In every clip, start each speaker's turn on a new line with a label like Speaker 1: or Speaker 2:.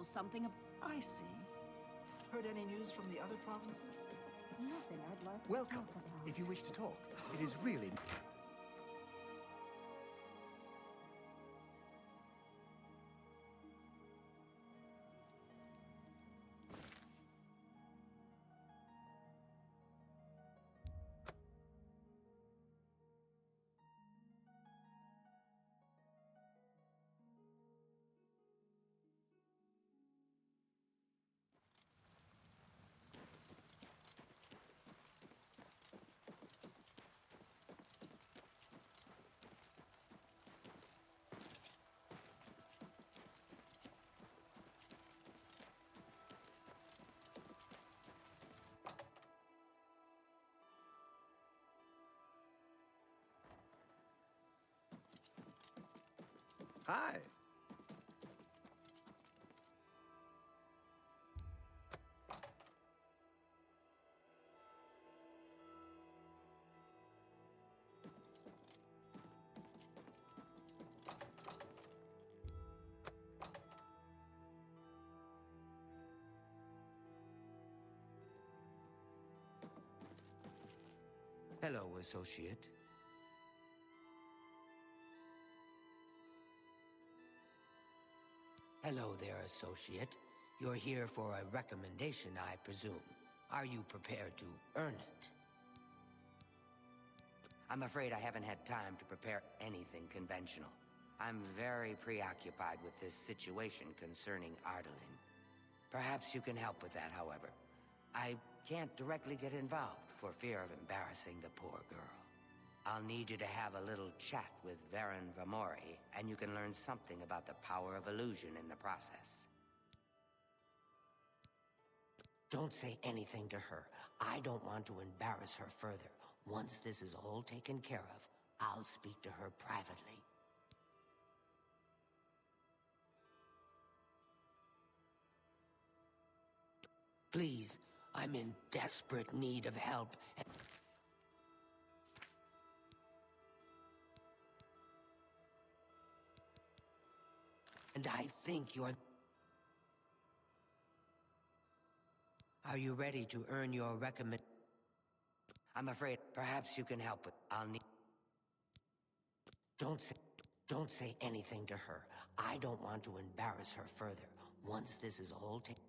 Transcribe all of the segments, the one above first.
Speaker 1: something
Speaker 2: I see. Heard any news from the other provinces?
Speaker 3: Nothing I'd like to
Speaker 4: Welcome,
Speaker 3: talk about.
Speaker 4: if you wish to talk. It is really... Hi.
Speaker 5: Hello, associate. Hello there, associate. You're here for a recommendation, I presume. Are you prepared to earn it? I'm afraid I haven't had time to prepare anything conventional. I'm very preoccupied with this situation concerning Ardalin. Perhaps you can help with that, however. I can't directly get involved for fear of embarrassing the poor girl. I'll need you to have a little chat with Varen Vamori, and you can learn something about the power of illusion in the process. Don't say anything to her. I don't want to embarrass her further. Once this is all taken care of, I'll speak to her privately. Please, I'm in desperate need of help. And I think you're... Are you ready to earn your recommend... I'm afraid perhaps you can help with... I'll need... Don't say anything to her. I don't want to embarrass her further. Once this is all taken...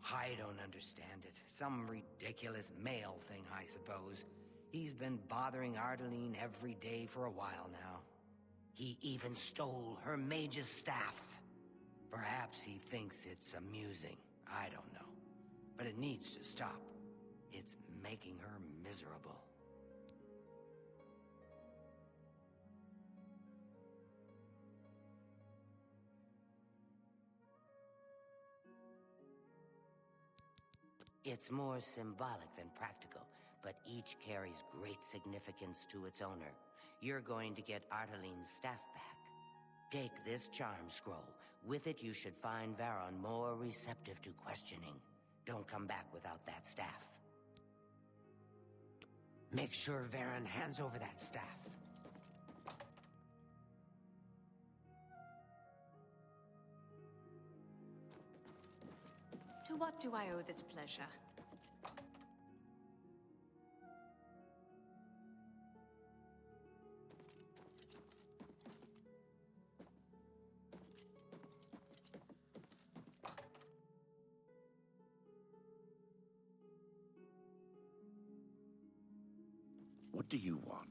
Speaker 5: I don't understand it. Some ridiculous male thing, I suppose. He's been bothering Ardalin every day for a while now. He even stole her mage's staff. Perhaps he thinks it's amusing. I don't know. But it needs to stop. It's making her miserable. It's more symbolic than practical, but each carries great significance to its owner. You're going to get Ardalin's staff back. Take this charm scroll. With it, you should find Varon more receptive to questioning. Don't come back without that staff. Make sure Varon hands over that staff.
Speaker 6: To what do I owe this pleasure?
Speaker 7: What do you want?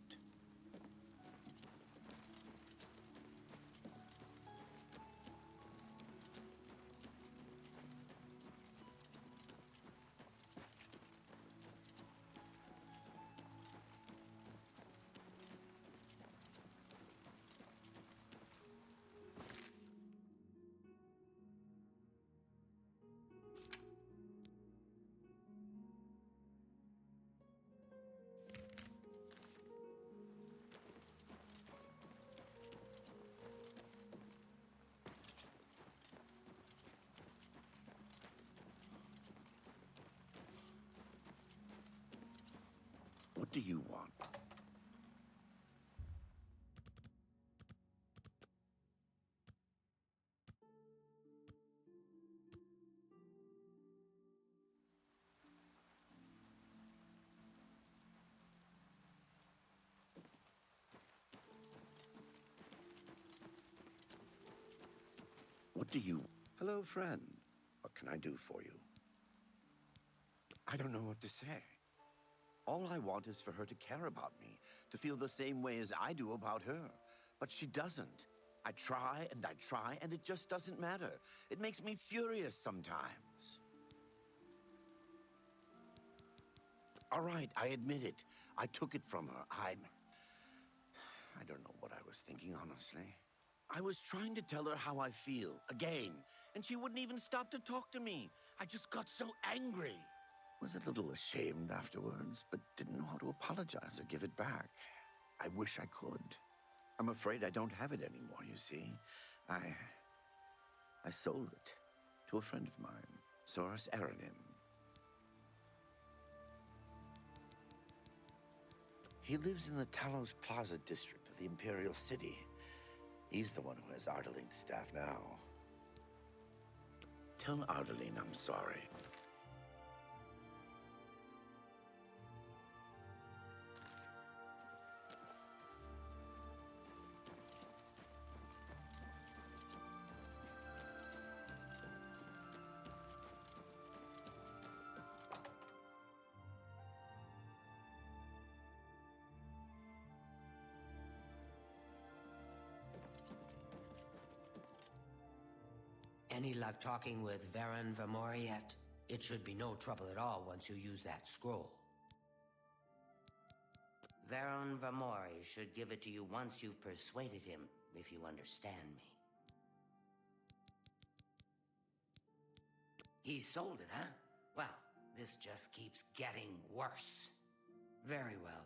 Speaker 7: What do you want? What do you... Hello, friend. What can I do for you? I don't know what to say. All I want is for her to care about me, to feel the same way as I do about her. But she doesn't. I try, and it just doesn't matter. It makes me furious sometimes. All right, I admit it. I took it from her. I don't know what I was thinking, honestly. I was trying to tell her how I feel, again, and she wouldn't even stop to talk to me. I just got so angry. Was a little ashamed afterwards, but didn't know how to apologize or give it back. I wish I could. I'm afraid I don't have it anymore, you see. I sold it to a friend of mine, WatsonRPGs. He lives in the Talos Plaza district of the Imperial City. He's the one who has Ardaline's staff now. Tell Ardaline I'm sorry.
Speaker 5: Any luck talking with Varen Vamori yet? It should be no trouble at all once you use that scroll. Varen Vamori should give it to you once you've persuaded him, if you understand me. He sold it, huh? Well, this just keeps getting worse. Very well.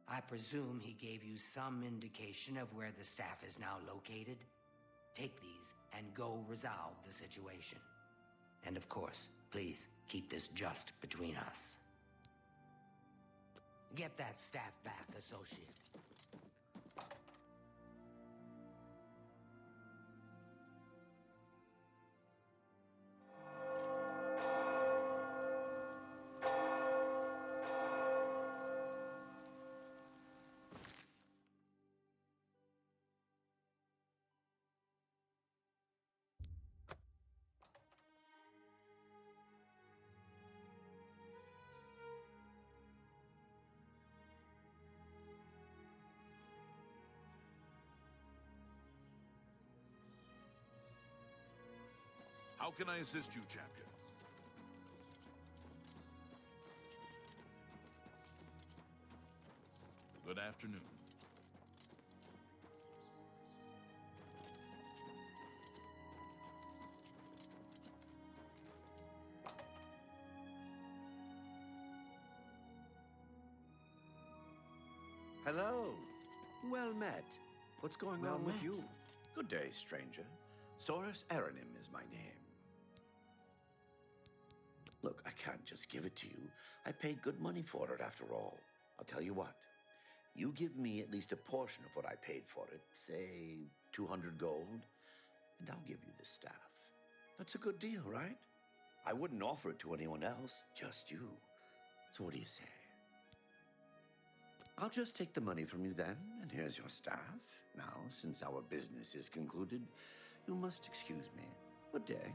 Speaker 5: I presume he gave you some indication of where the staff is now located? Take these and go resolve the situation. And of course, please keep this just between us. Get that staff back, associate.
Speaker 1: How can I assist you, champion? Good afternoon.
Speaker 7: Hello. Well met. What's going
Speaker 2: Well
Speaker 7: on with
Speaker 2: met.
Speaker 7: you? Good day, stranger. WatsonRPGs is my name. Look, I can't just give it to you. I paid good money for it, after all. I'll tell you what. You give me at least a portion of what I paid for it, say 200 gold, and I'll give you the staff. That's a good deal, right? I wouldn't offer it to anyone else, just you. So what do you say? I'll just take the money from you then, and here's your staff. Now, since our business is concluded, you must excuse me. Good day.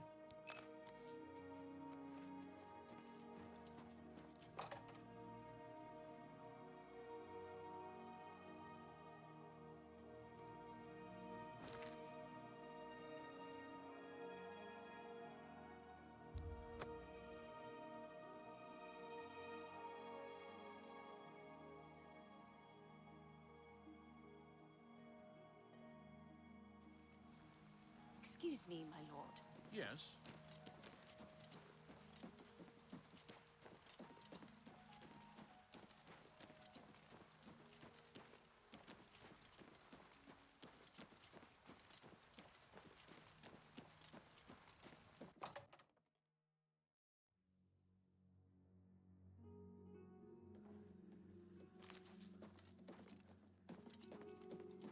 Speaker 6: Excuse me, my lord.
Speaker 1: Yes?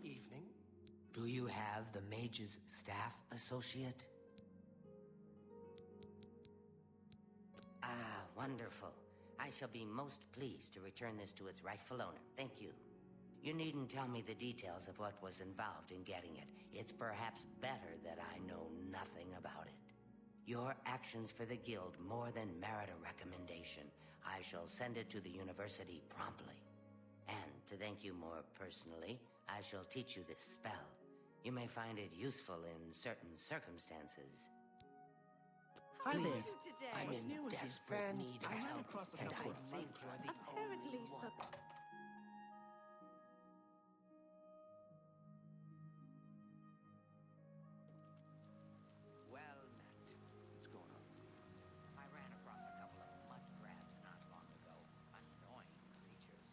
Speaker 2: Evening.
Speaker 5: Do you have the mage's staff, associate? Ah, wonderful. I shall be most pleased to return this to its rightful owner. Thank you. You needn't tell me the details of what was involved in getting it. It's perhaps better that I know nothing about it. Your actions for the Guild more than merit a recommendation. I shall send it to the university promptly. And to thank you more personally, I shall teach you this spell. You may find it useful in certain circumstances.
Speaker 2: Hi there.
Speaker 5: Please, I'm
Speaker 2: What's
Speaker 5: in
Speaker 2: new with you?
Speaker 5: desperate need of
Speaker 2: I ran
Speaker 5: help,
Speaker 2: across a
Speaker 5: and
Speaker 2: couple
Speaker 5: I
Speaker 2: of
Speaker 5: think
Speaker 2: mud
Speaker 5: you're the
Speaker 6: Apparently,
Speaker 5: only
Speaker 6: some...
Speaker 5: one. Well met.
Speaker 1: What's going on?
Speaker 5: I ran across a couple of mud crabs not long ago. Annoying creatures.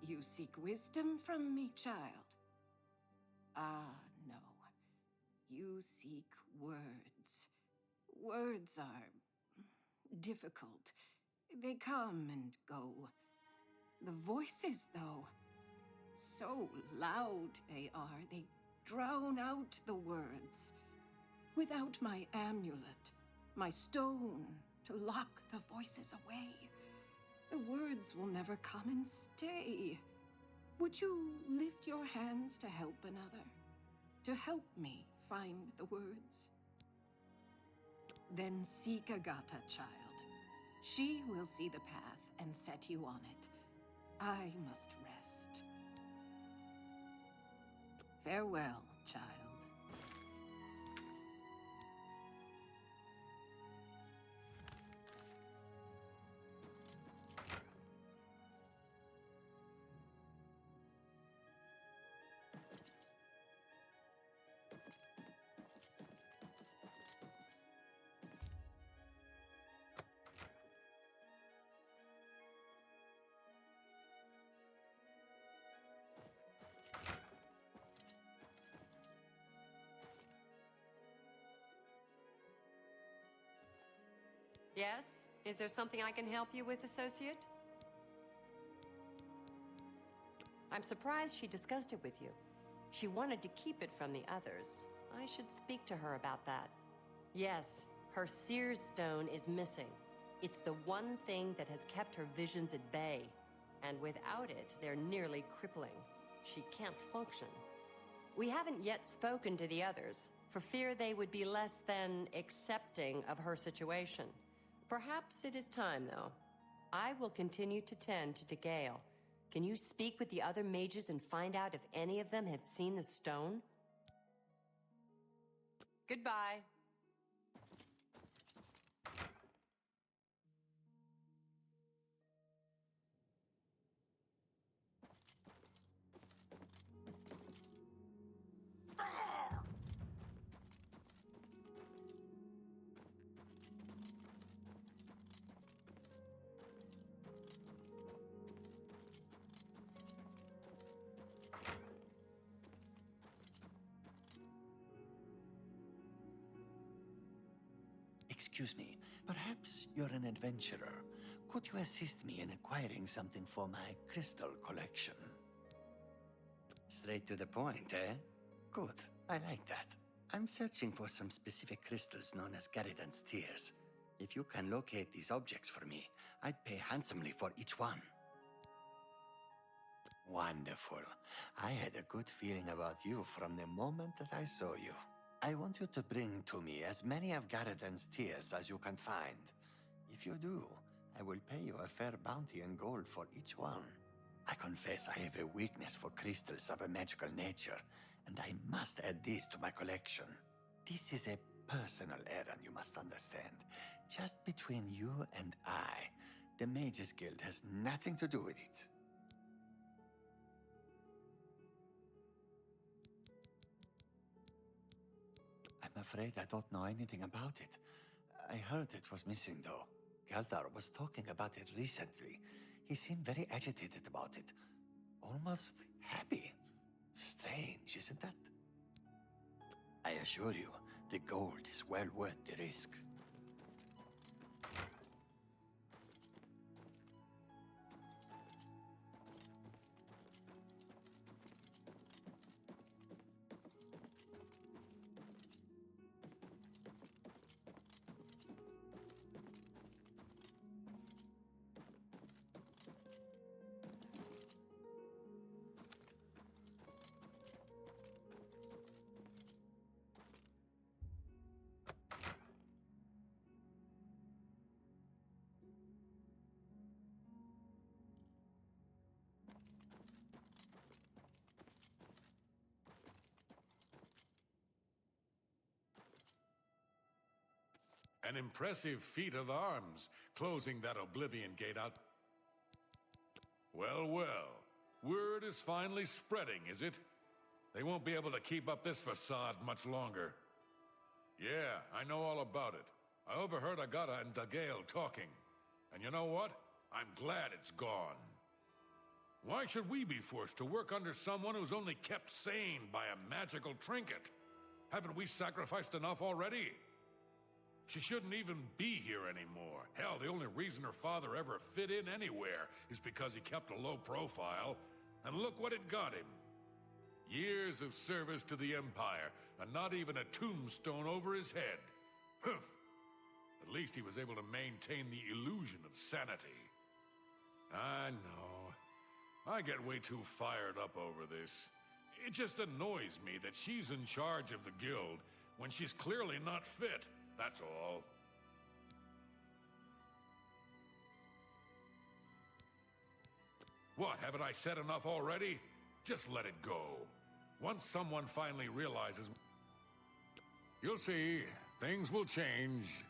Speaker 3: You seek wisdom from me, child? Ah, no. You seek words. Words are difficult. They come and go. The voices, though, so loud they are, they drown out the words. Without my amulet, my stone to lock the voices away, the words will never come and stay. Would you lift your hands to help another? To help me find the words? Then seek Agata, child. She will see the path and set you on it. I must rest. Farewell, child.
Speaker 8: Yes? Is there something I can help you with, associate? I'm surprised she discussed it with you. She wanted to keep it from the others. I should speak to her about that. Yes, her Seer's Stone is missing. It's the one thing that has kept her visions at bay. And without it, they're nearly crippling. She can't function. We haven't yet spoken to the others, for fear they would be less than accepting of her situation. Perhaps it is time, though. I will continue to tend to Gale. Can you speak with the other mages and find out if any of them have seen the stone? Goodbye.
Speaker 9: Excuse me, perhaps you're an adventurer. Could you assist me in acquiring something for my crystal collection? Straight to the point, eh? Good. I like that. I'm searching for some specific crystals known as Garridan's Tears. If you can locate these objects for me, I'd pay handsomely for each one. Wonderful. I had a good feeling about you from the moment that I saw you. I want you to bring to me as many of Garridan's Tears as you can find. If you do, I will pay you a fair bounty in gold for each one. I confess I have a weakness for crystals of a magical nature, and I must add these to my collection. This is a personal errand, you must understand. Just between you and I. The Mages Guild has nothing to do with it. I'm afraid I don't know anything about it. I heard it was missing, though. Galdar was talking about it recently. He seemed very agitated about it. Almost happy. Strange, isn't that? I assure you, the gold is well worth the risk.
Speaker 1: An impressive feat of arms, closing that Oblivion gate out. Well, well. Word is finally spreading, is it? They won't be able to keep up this facade much longer. Yeah, I know all about it. I overheard Agata and Dagail talking. And you know what? I'm glad it's gone. Why should we be forced to work under someone who's only kept sane by a magical trinket? Haven't we sacrificed enough already? She shouldn't even be here anymore. Hell, the only reason her father ever fit in anywhere is because he kept a low profile. And look what it got him. Years of service to the Empire, and not even a tombstone over his head. Humph. At least he was able to maintain the illusion of sanity. I know. I get way too fired up over this. It just annoys me that she's in charge of the guild when she's clearly not fit. That's all. What, haven't I said enough already? Just let it go. Once someone finally realizes... You'll see, things will change.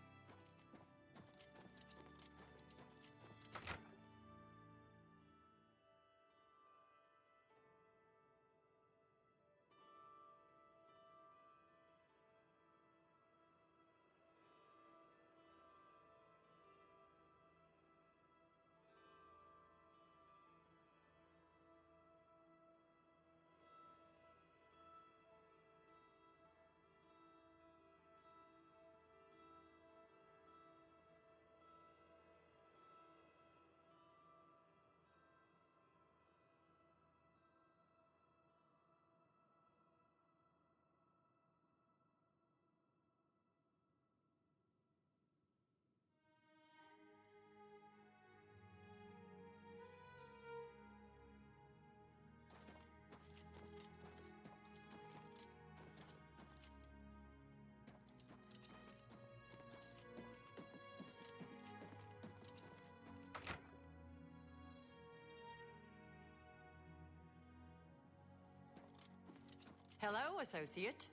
Speaker 8: Hello, Associate.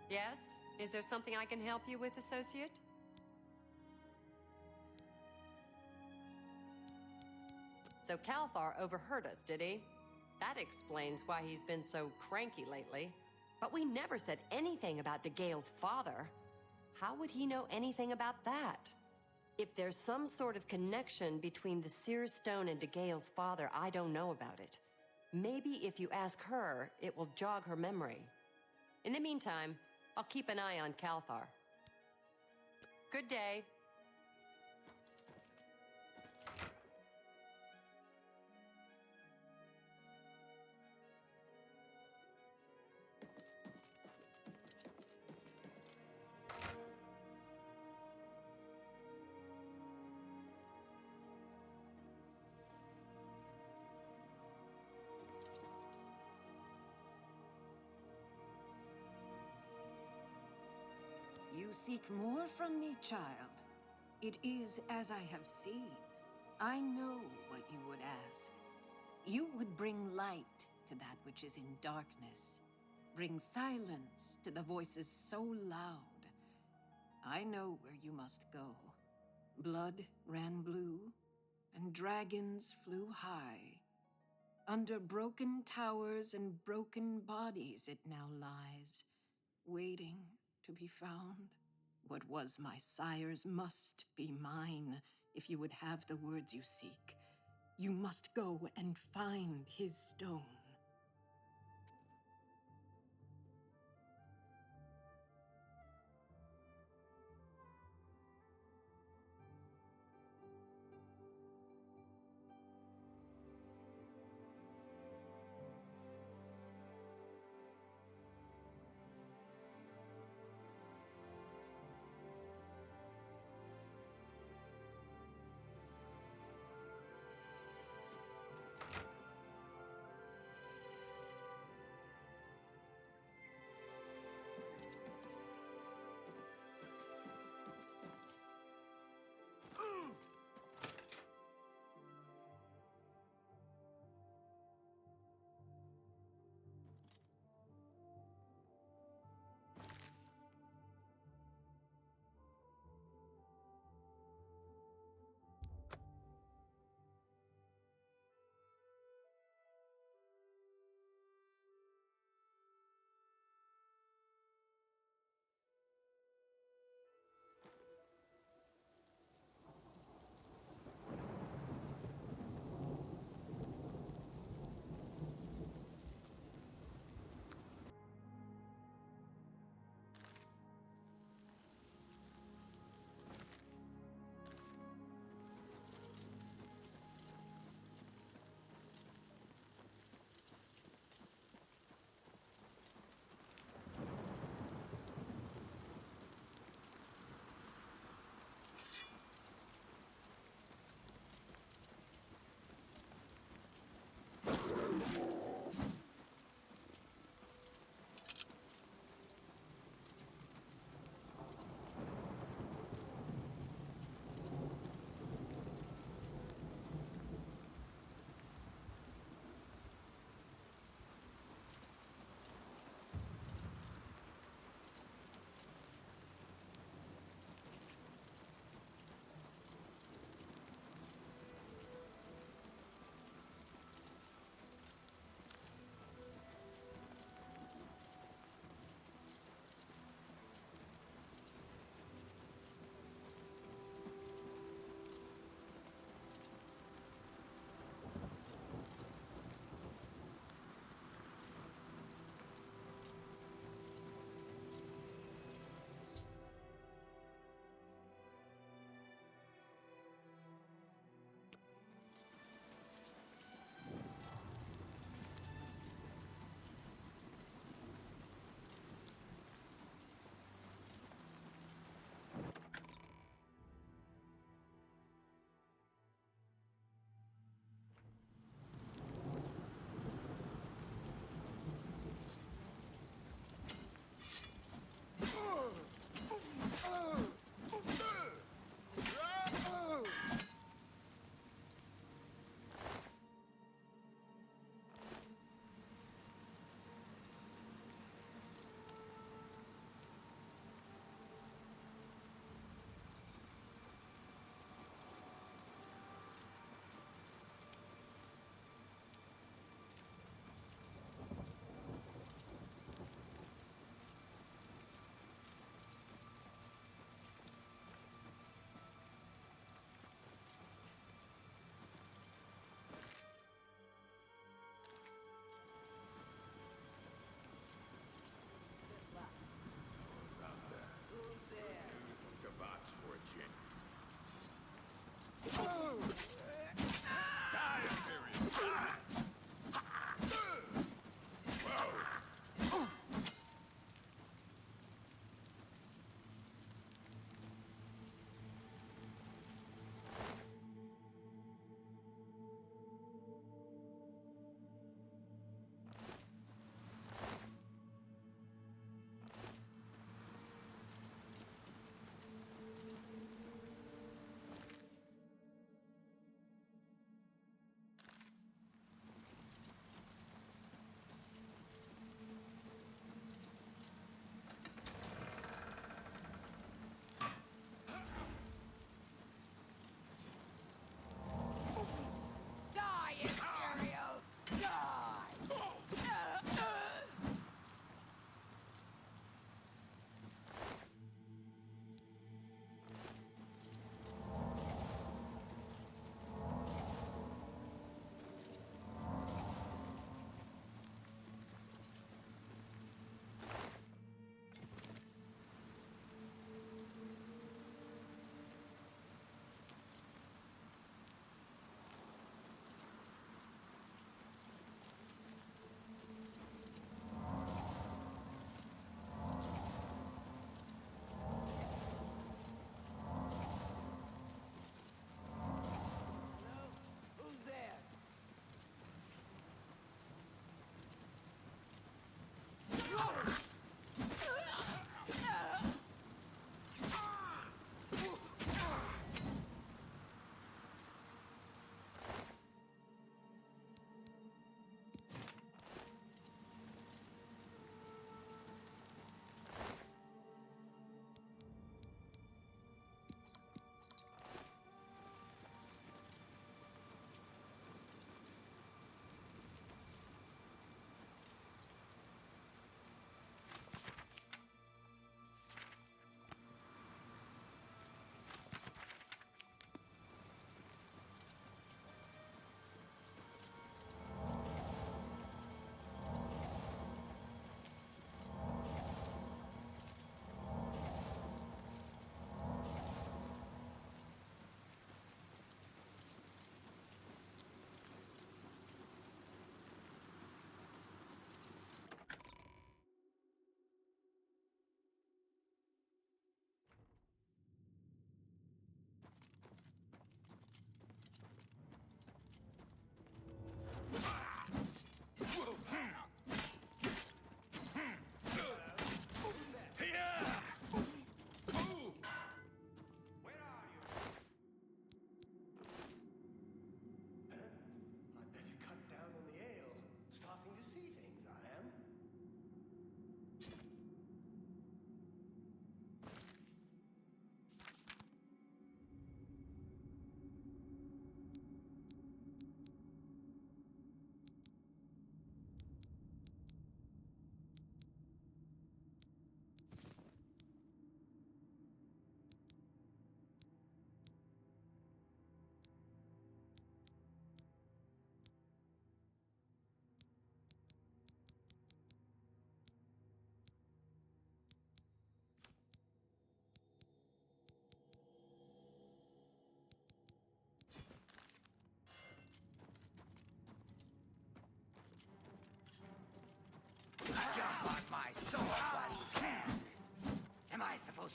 Speaker 8: Yes? Is there something I can help you with, Associate? So Calthar overheard us, did he? That explains why he's been so cranky lately. But we never said anything about Dagail's father. How would he know anything about that? If there's some sort of connection between the Seer Stone and Dagail's father, I don't know about it. Maybe if you ask her, it will jog her memory. In the meantime, I'll keep an eye on Calthar. Good day.
Speaker 3: You seek more from me, child. It is as I have seen. I know what you would ask. You would bring light to that which is in darkness. Bring silence to the voices so loud. I know where you must go. Blood ran blue, and dragons flew high. Under broken towers and broken bodies it now lies, waiting to be found. What was my sire's must be mine, if you would have the words you seek. You must go and find his stone.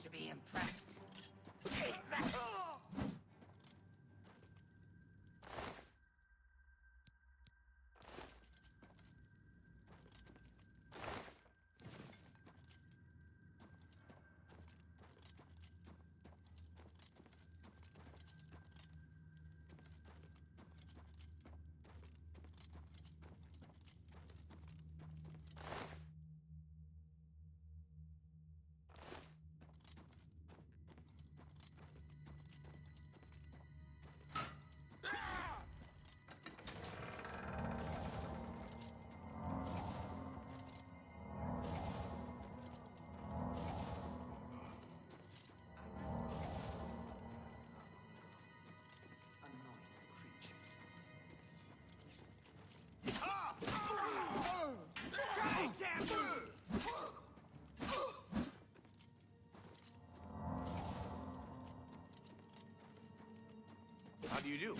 Speaker 5: to be impressed.
Speaker 7: Take that! How do you do?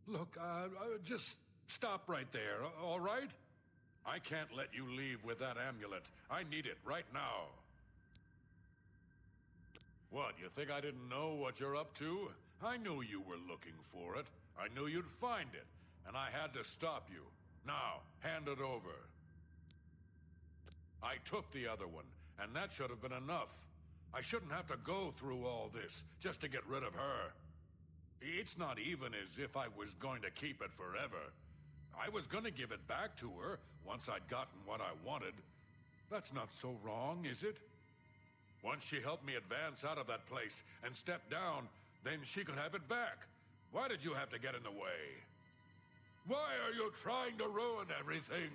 Speaker 1: Look, just stop right there, all right? I can't let you leave with that amulet. I need it right now. What, you think I didn't know what you're up to? I knew you were looking for it. I knew you'd find it, and I had to stop you. Now, hand it over. I took the other one, and that should have been enough. I shouldn't have to go through all this just to get rid of her. It's not even as if I was going to keep it forever. I was going to give it back to her once I'd gotten what I wanted. That's not so wrong, is it? Once she helped me advance out of that place and step down, then she could have it back. Why did you have to get in the way? Why are you trying to ruin everything?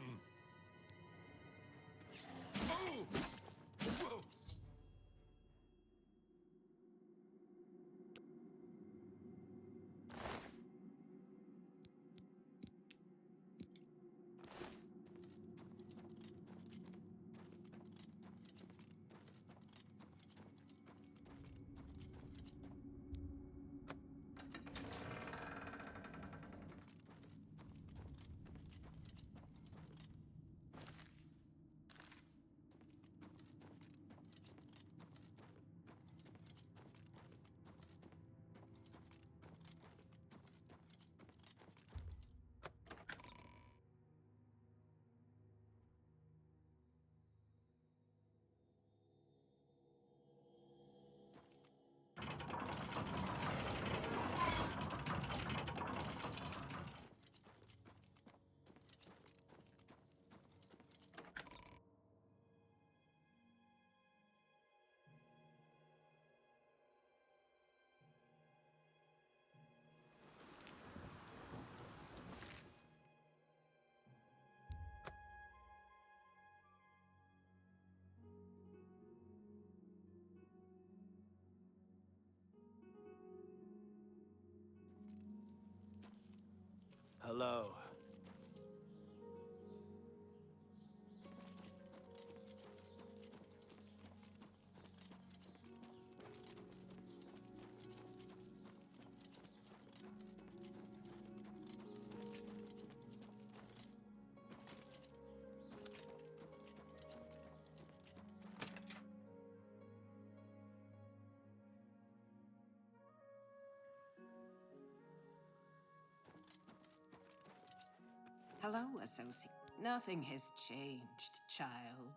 Speaker 10: Hello.
Speaker 3: Hello, associate. Nothing has changed, child.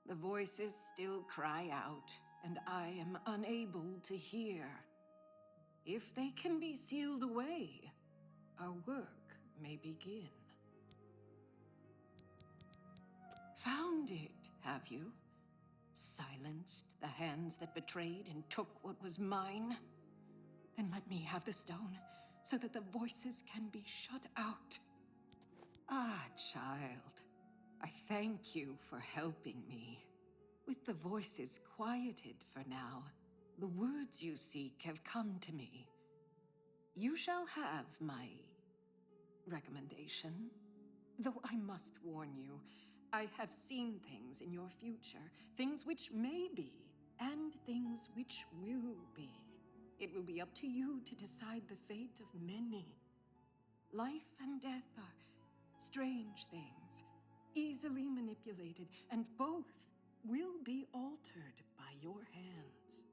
Speaker 3: The voices still cry out, and I am unable to hear. If they can be sealed away, our work may begin. Found it, have you? Silenced the hands that betrayed and took what was mine? Then let me have the stone, so that the voices can be shut out. Ah, child, I thank you for helping me. With the voices quieted for now, the words you seek have come to me. You shall have my recommendation. Though I must warn you, I have seen things in your future, things which may be, and things which will be. It will be up to you to decide the fate of many. Life and death are strange things, easily manipulated, and both will be altered by your hands.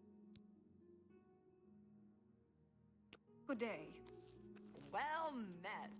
Speaker 3: Good day.
Speaker 8: Well met.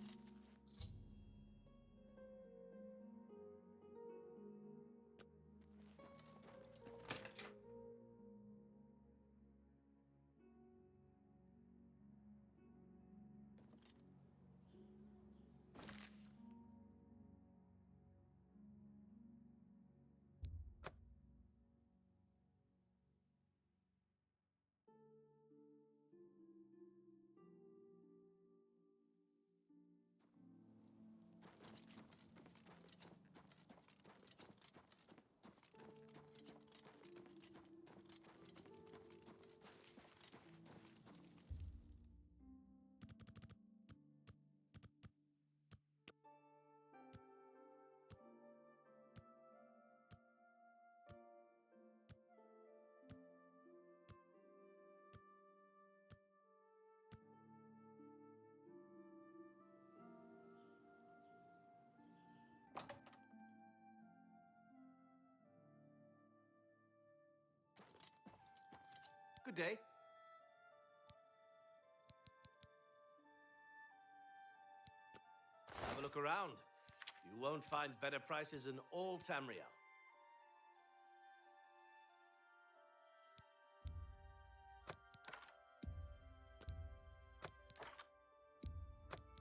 Speaker 10: Good day. Have a look around. You won't find better prices in all Tamriel.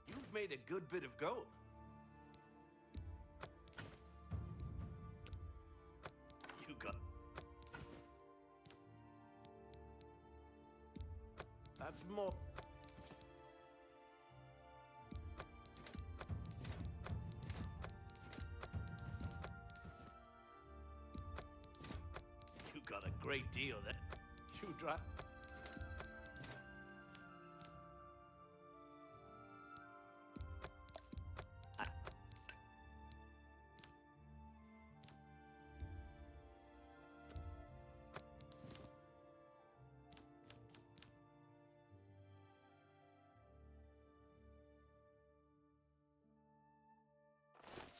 Speaker 10: You've made a good bit of gold. You got... That's more... great deal there. You drive.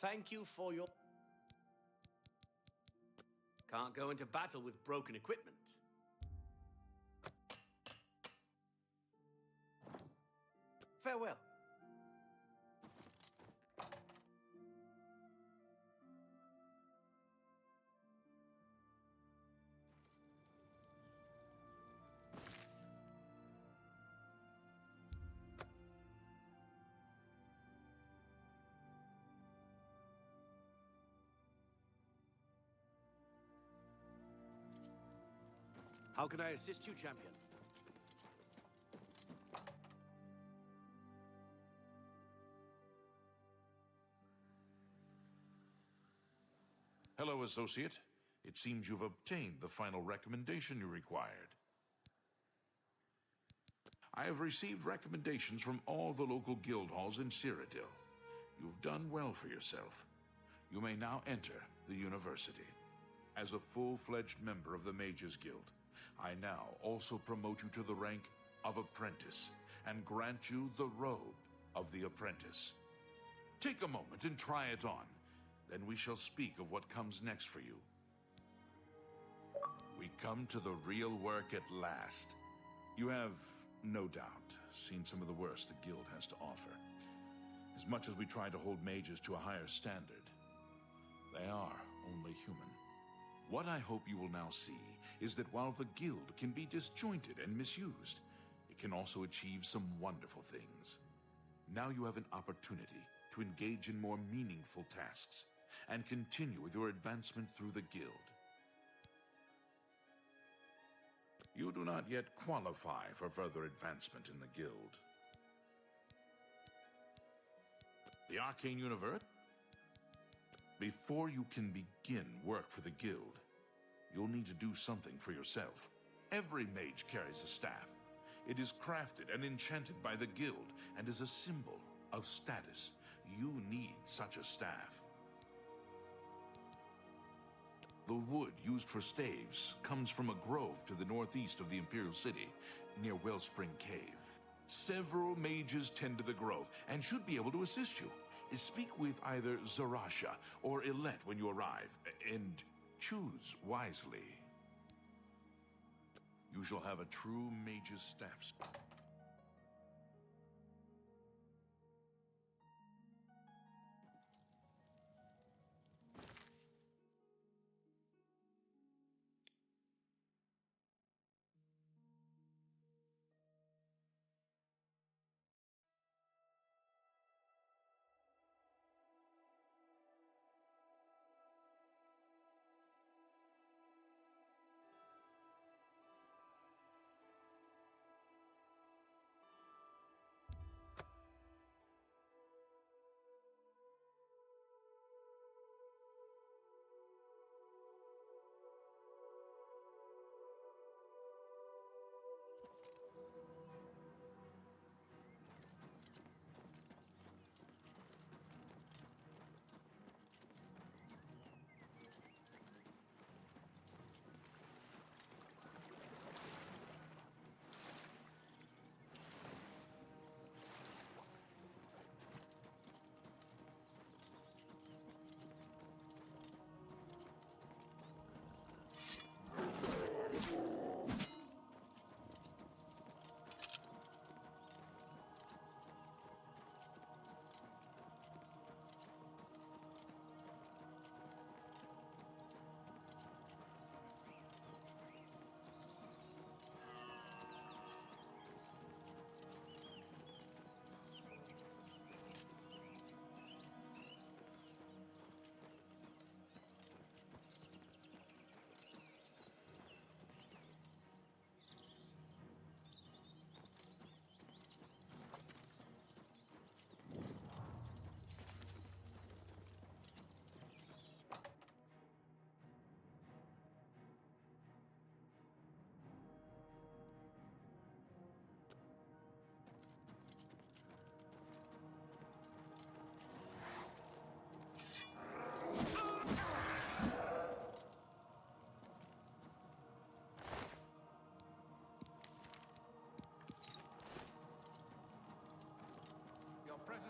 Speaker 10: Thank you for your... Can't go into battle with broken equipment. Farewell. How can I assist you, champion?
Speaker 11: Hello, associate. It seems you've obtained the final recommendation you required. I have received recommendations from all the local guild halls in Cyrodiil. You've done well for yourself. You may now enter the university. As a full-fledged member of the Mages Guild, I now also promote you to the rank of apprentice and grant you the robe of the apprentice. Take a moment and try it on. Then we shall speak of what comes next for you. We come to the real work at last. You have, no doubt, seen some of the worst the guild has to offer. As much as we try to hold mages to a higher standard, they are only human. What I hope you will now see is that while the guild can be disjointed and misused, it can also achieve some wonderful things. Now you have an opportunity to engage in more meaningful tasks and continue with your advancement through the guild. You do not yet qualify for further advancement in the guild. The Arcane University? Before you can begin work for the guild, you'll need to do something for yourself. Every mage carries a staff. It is crafted and enchanted by the guild and is a symbol of status. You need such a staff. The wood used for staves comes from a grove to the northeast of the Imperial City, near Wellspring Cave. Several mages tend to the grove and should be able to assist you. Speak with either Zarasha or Ilette when you arrive, and choose wisely. You shall have a true mage's staff.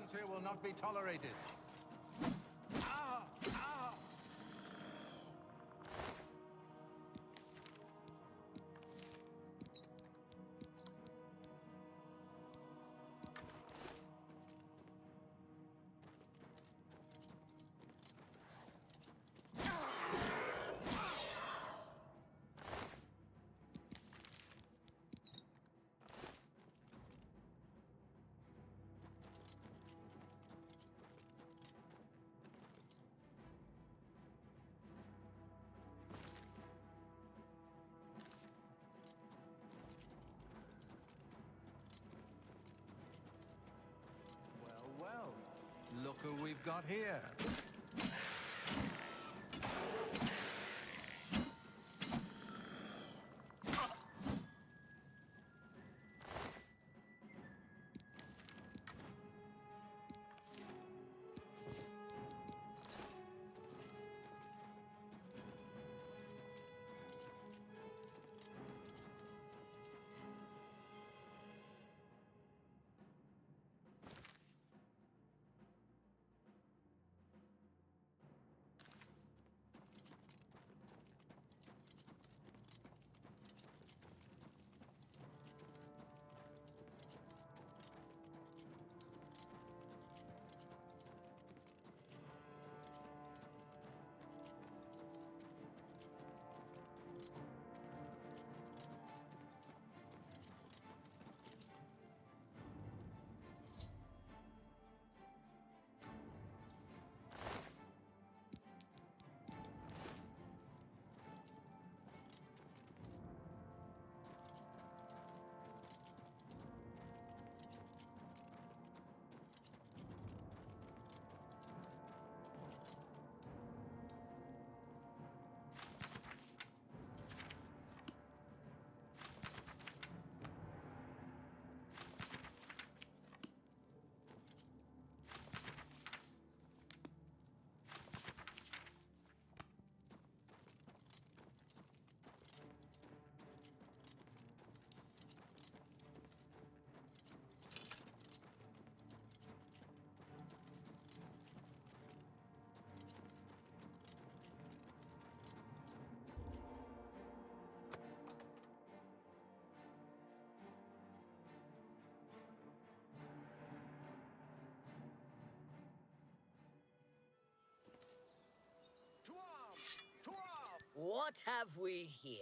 Speaker 12: Violence here will not be tolerated. Ah! Ah! Well, look who we've got here.
Speaker 13: What have we here?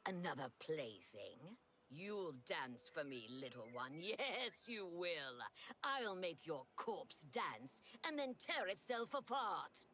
Speaker 13: Another plaything? You'll dance for me, little one. Yes, you will. I'll make your corpse dance and then tear itself apart.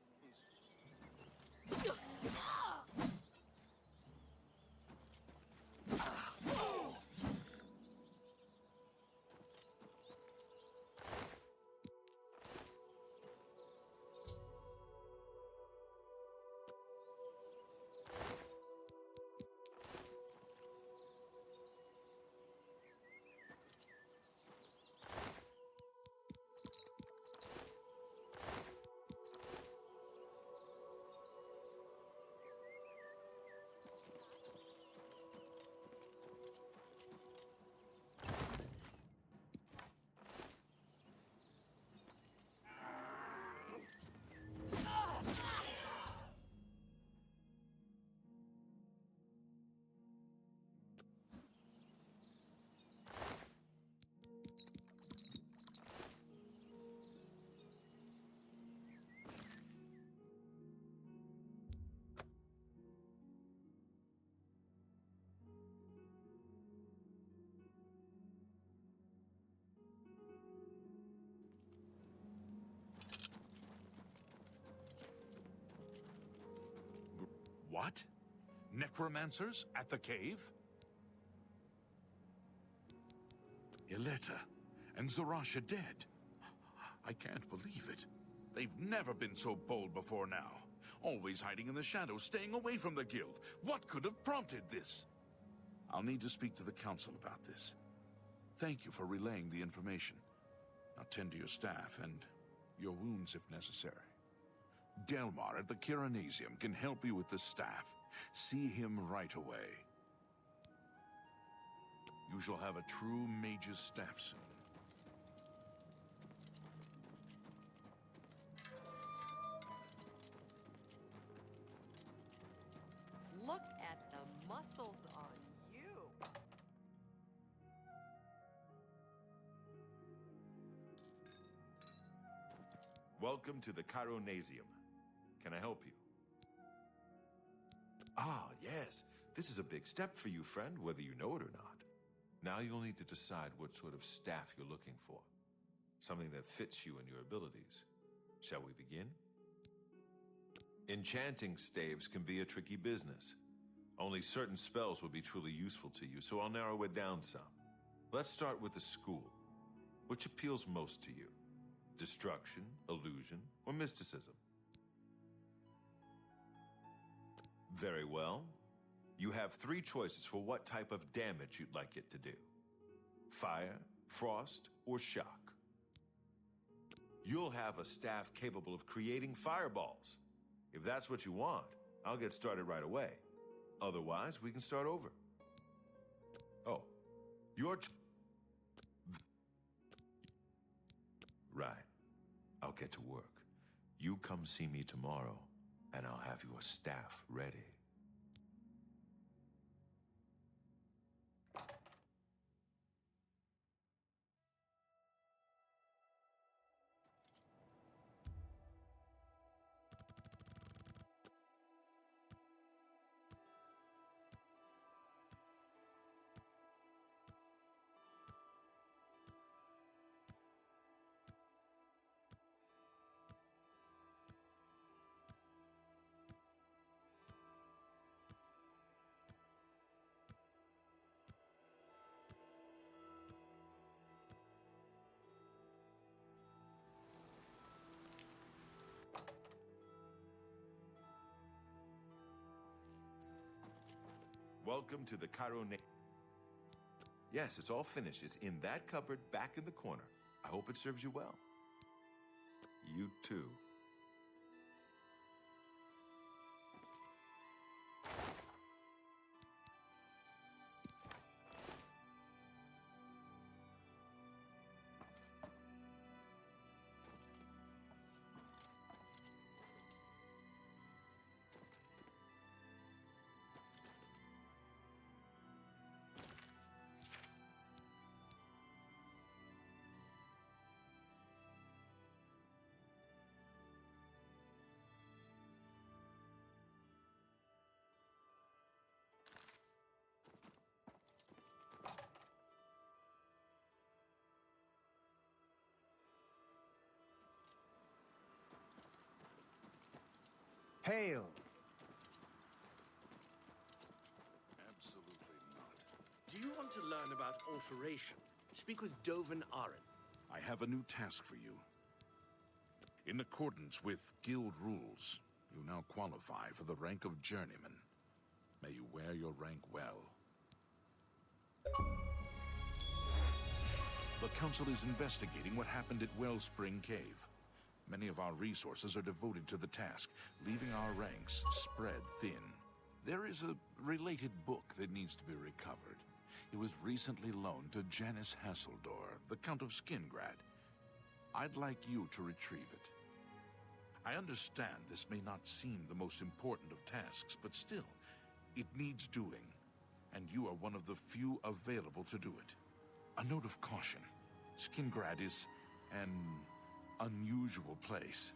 Speaker 11: What? Necromancers at the cave? Ileta and Zarasha dead. I can't believe it. They've never been so bold before now. Always hiding in the shadows, staying away from the guild. What could have prompted this? I'll need to speak to the council about this. Thank you for relaying the information. Now tend to your staff and your wounds if necessary. Delmar at the Kiranasium can help you with the staff. See him right away. You shall have a true mage's staff soon.
Speaker 14: Welcome to the Chironasium. Can I help you? Ah, yes. This is a big step for you, friend, whether you know it or not. Now you'll need to decide what sort of staff you're looking for. Something that fits you and your abilities. Shall we begin? Enchanting staves can be a tricky business. Only certain spells will be truly useful to you, so I'll narrow it down some. Let's start with the school. Which appeals most to you? Destruction, illusion, or mysticism? Very well. You have 3 choices for what type of damage you'd like it to do. Fire, frost, or shock. You'll have a staff capable of creating fireballs. If that's what you want, I'll get started right away. Otherwise, we can start over. Oh, Right. I'll get to work. You come see me tomorrow, and I'll have your staff ready. Welcome to the Chirona... Yes, it's all finished. It's in that cupboard back in the corner. I hope it serves you well. You too.
Speaker 4: Hail!
Speaker 11: Absolutely not.
Speaker 10: Do you want to learn about alteration? Speak with Dovin Aren.
Speaker 11: I have a new task for you. In accordance with guild rules, you now qualify for the rank of journeyman. May you wear your rank well. The Council is investigating what happened at Wellspring Cave. Many of our resources are devoted to the task, leaving our ranks spread thin. There is a related book that needs to be recovered. It was recently loaned to Janice Hasseldor, the Count of Skingrad. I'd like you to retrieve it. I understand this may not seem the most important of tasks, but still, it needs doing, and you are one of the few available to do it. A note of caution. Skingrad is an unusual place.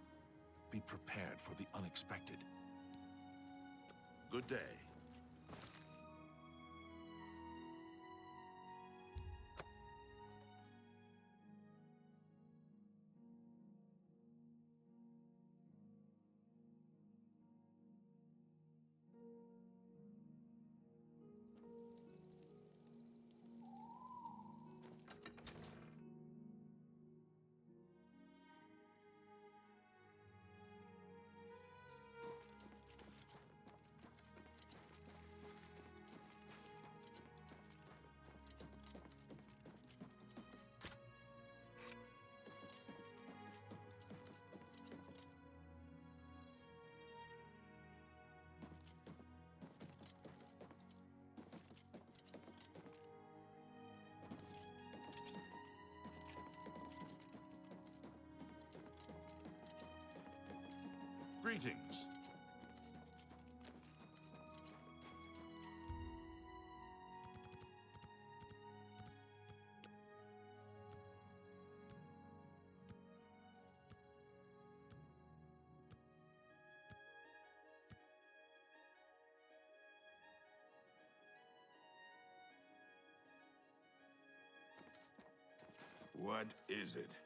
Speaker 11: Be prepared for the unexpected. Good day. Greetings.
Speaker 15: What is it?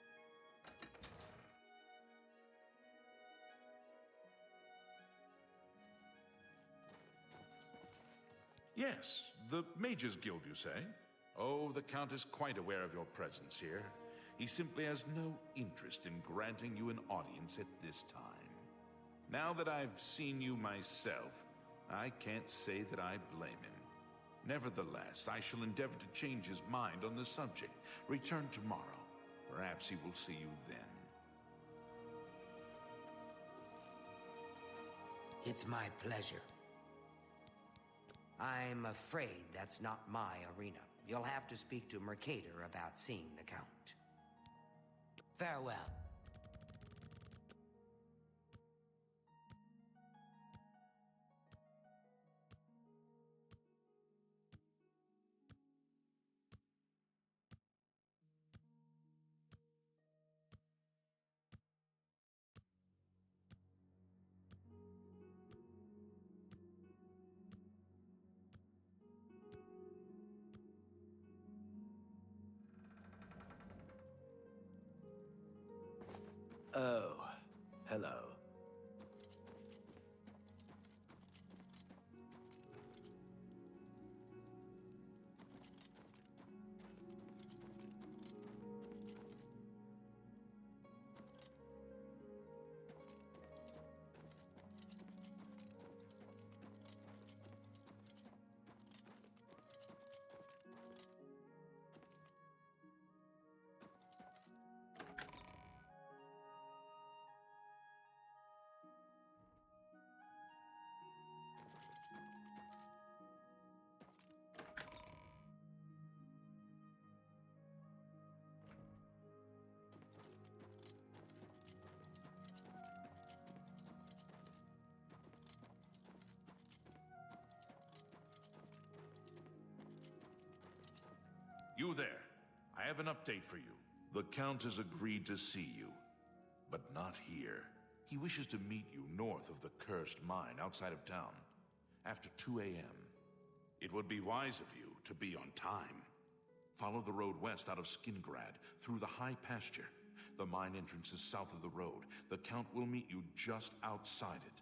Speaker 11: Yes, the Mages Guild, you say? Oh, the Count is quite aware of your presence here. He simply has no interest in granting you an audience at this time. Now that I've seen you myself, I can't say that I blame him. Nevertheless, I shall endeavor to change his mind on the subject. Return tomorrow. Perhaps he will see you then.
Speaker 5: It's my pleasure. I'm afraid that's not my arena. You'll have to speak to Mercator about seeing the Count. Farewell.
Speaker 10: Oh, hello.
Speaker 11: You there. I have an update for you. The Count has agreed to see you, but not here. He wishes to meet you north of the cursed mine outside of town, after 2 a.m. It would be wise of you to be on time. Follow the road west out of Skingrad, through the high pasture. The mine entrance is south of the road. The Count will meet you just outside it.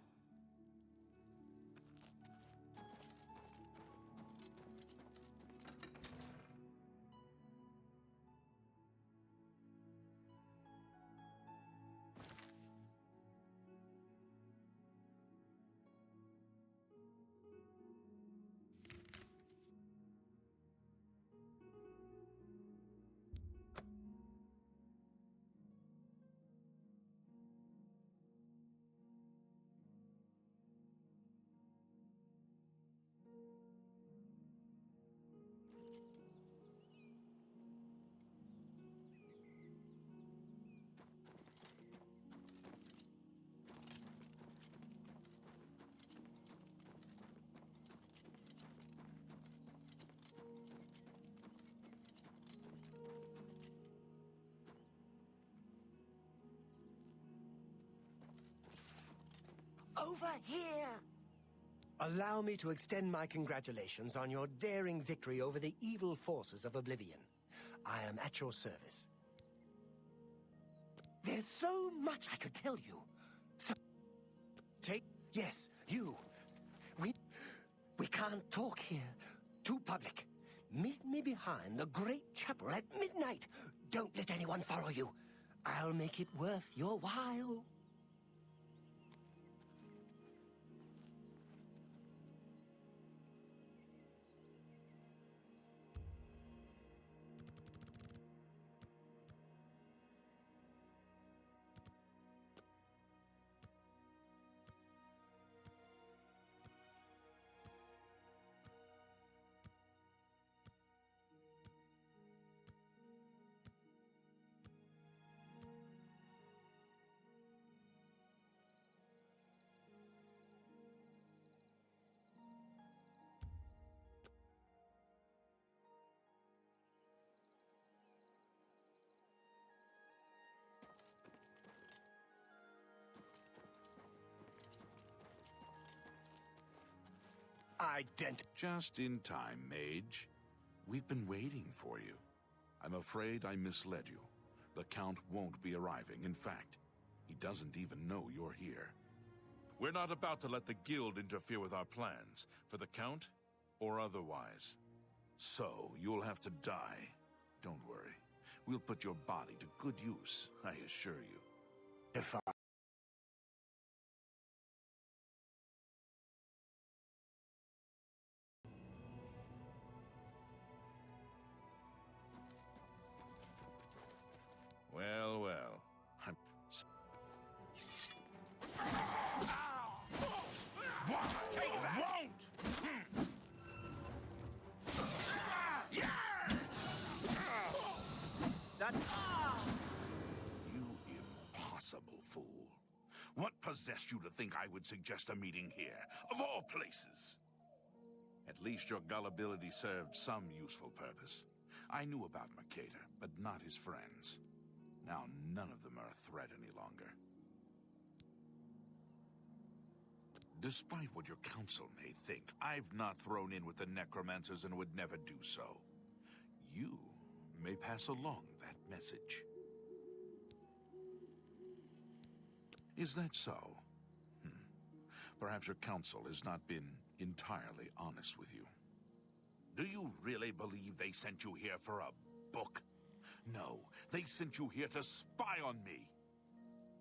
Speaker 4: Over here! Allow me to extend my congratulations on your daring victory over the evil forces of Oblivion. I am at your service. There's so much I could tell you. So... Yes, you. We can't talk here. Too public. Meet me behind the great chapel at midnight. Don't let anyone follow you. I'll make it worth your while.
Speaker 11: Just in time, Mage. We've been waiting for you. I'm afraid I misled you. The Count won't be arriving. In fact, he doesn't even know you're here. We're not about to let the Guild interfere with our plans, for the Count or otherwise. So, you'll have to die. Don't worry. We'll put your body to good use, I assure you.
Speaker 4: If I...
Speaker 11: Well, well. I'm... Take that! Won't! You impossible fool. What possessed you to think I would suggest a meeting here, of all places? At least your gullibility served some useful purpose. I knew about Mercator, but not his friends. Now none of them are a threat any longer. Despite what your council may think, I've not thrown in with the necromancers and would never do so. You may pass along that message. Is that so? Perhaps your council has not been entirely honest with you. Do you really believe they sent you here for a book? No, they sent you here to spy on me.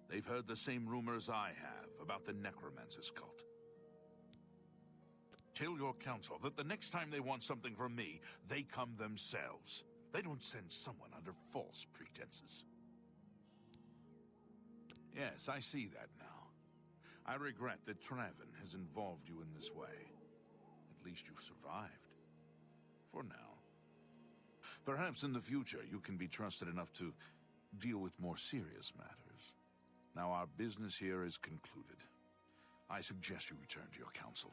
Speaker 11: They've heard the same rumors I have about the Necromancer's cult. Tell your council that the next time they want something from me, they come themselves. They don't send someone under false pretenses. Yes, I see that now. I regret that Traven has involved you in this way. At least you've survived. For now. Perhaps in the future you can be trusted enough to deal with more serious matters. Now our business here is concluded. I suggest you return to your council.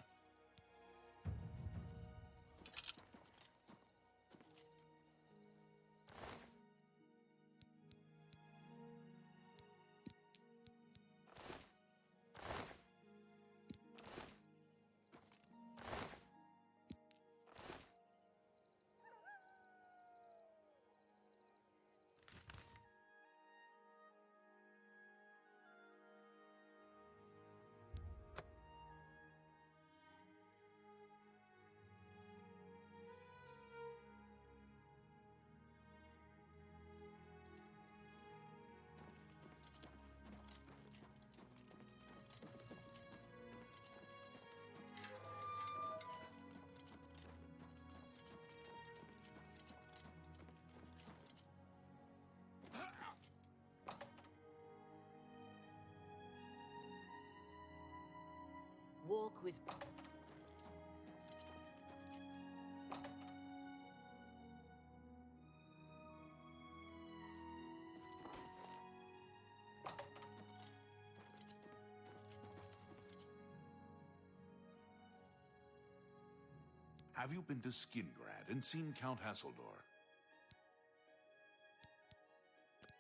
Speaker 13: Walk with...
Speaker 11: Have you been to Skingrad and seen Count Hasseldor?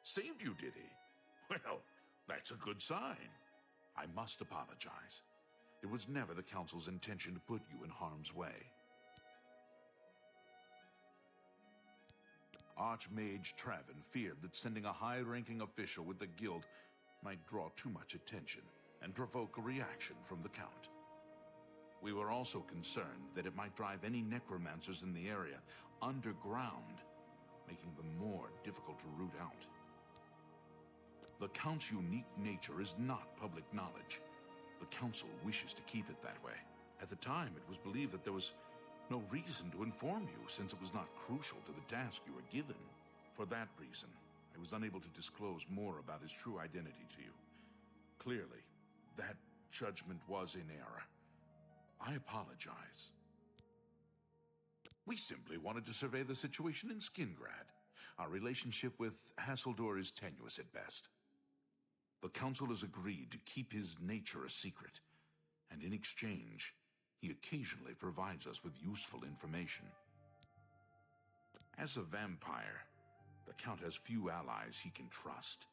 Speaker 11: Saved you, did he? Well, that's a good sign. I must apologize. It was never the Council's intention to put you in harm's way. Archmage Traven feared that sending a high-ranking official with the Guild might draw too much attention and provoke a reaction from the Count. We were also concerned that it might drive any necromancers in the area underground, making them more difficult to root out. The Count's unique nature is not public knowledge. The Council wishes to keep it that way. At the time, it was believed that there was no reason to inform you, since it was not crucial to the task you were given. For that reason, I was unable to disclose more about his true identity to you. Clearly, that judgment was in error. I apologize. We simply wanted to survey the situation in Skingrad. Our relationship with Hasseldor is tenuous at best. The Council has agreed to keep his nature a secret, and in exchange, he occasionally provides us with useful information. As a vampire, the Count has few allies he can trust.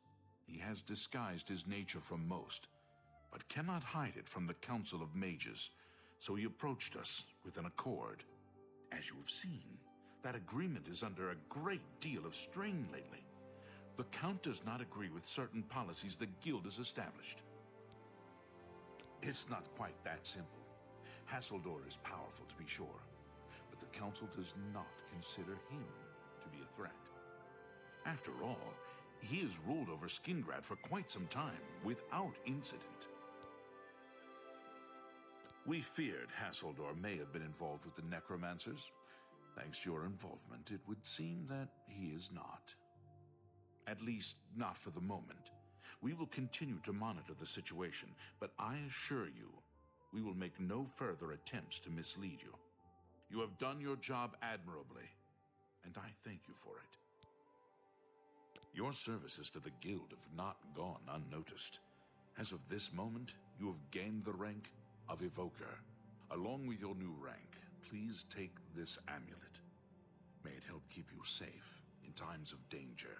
Speaker 11: He has disguised his nature from most, but cannot hide it from the Council of Mages, so he approached us with an accord. As you have seen, That agreement is under a great deal of strain lately. The Count does not agree with certain policies the Guild has established. It's not quite that simple. Hasseldor is powerful, to be sure, but the Council does not consider him to be a threat. After all, he has ruled over Skingrad for quite some time, without incident. We feared Hasseldor may have been involved with the Necromancers. Thanks to your involvement, it would seem that he is not. At least, not for the moment. We will continue to monitor the situation, but I assure you, we will make no further attempts to mislead you. You have done your job admirably, and I thank you for it. Your services to the Guild have not gone unnoticed. As of this moment, you have gained the rank of Evoker. Along with your new rank, please take this amulet. May it help keep you safe in times of danger.